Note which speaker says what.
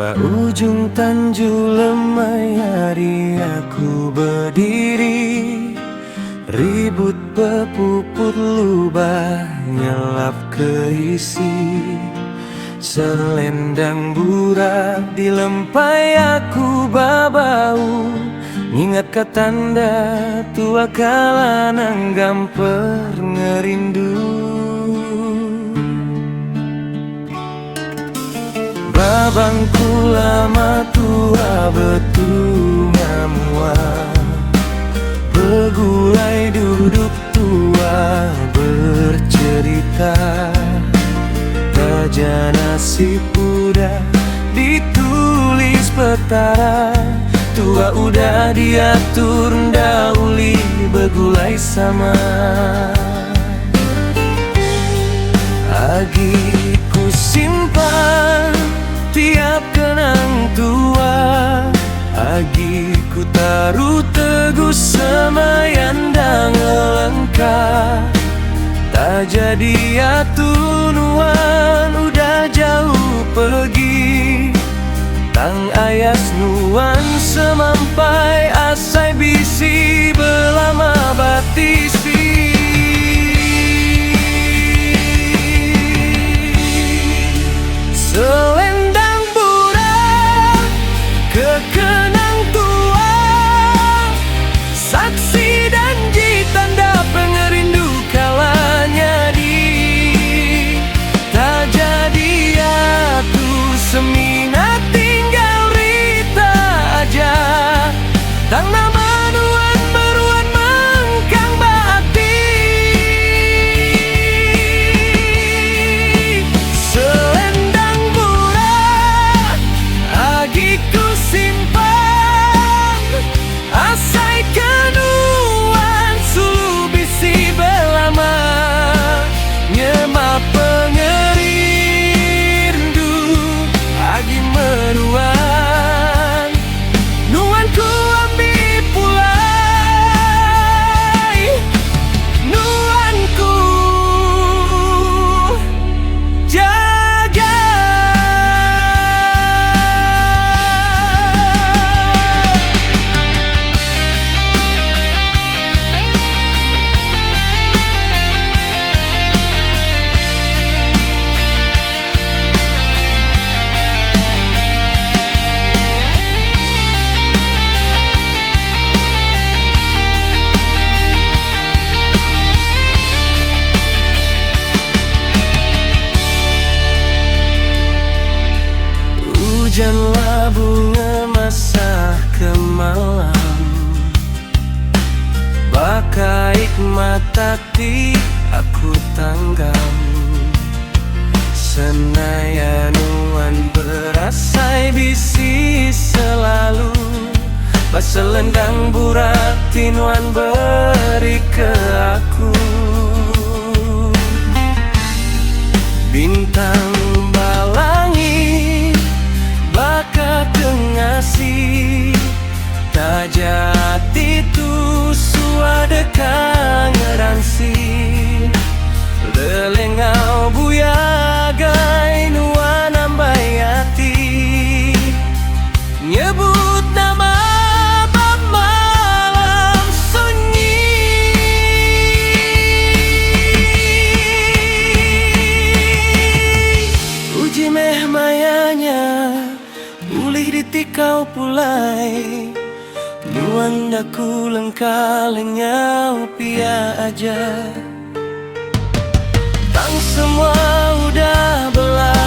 Speaker 1: Ba ujung tanju lemai hari aku berdiri, ribut pepuput lubah nyelap keisi. Selendang burak dilempai aku babau, ingat katanda tua kala nanggam pernerindu. Babangku lama tua betunga mua, begulai duduk tua bercerita. Raja nasib udah ditulis petara, tua udah diatur ndauli begulai sama. Agiku simpan tiap kenang tua, agiku taruh teguh semayan dan lengkap. Tak jadi atunuan udah jauh pergi, tang ayas nuan semampai asai bisi belama batisi. Selendang burak kekenang tua, saksi danji tanda pengerindu kalanya di. Tak jadi aku semina tinggal rita aja, tang nama nuan beruan mengkang bati. Selendang burak agiku simpan, asai kenuan sulu bisi belama nyema pengerindu agi meruan nuanku ambil pulai nuanku jaga. Hujanlah bunga masa kemalam, bakait mata ti aku tanggam. Senayanuan berasai bisi selalu, baselendang burak tinuan beri ke aku. Bintang balangi bakat dengasi, tak jati tu suada kangeransi. Lelengau buyagai nuan ambai hati, nyebut nama bab malam sunyi. Uji meh mayanya ulih ditikau pulai, nuan daku lengkal pia aja. Tang semua udah belah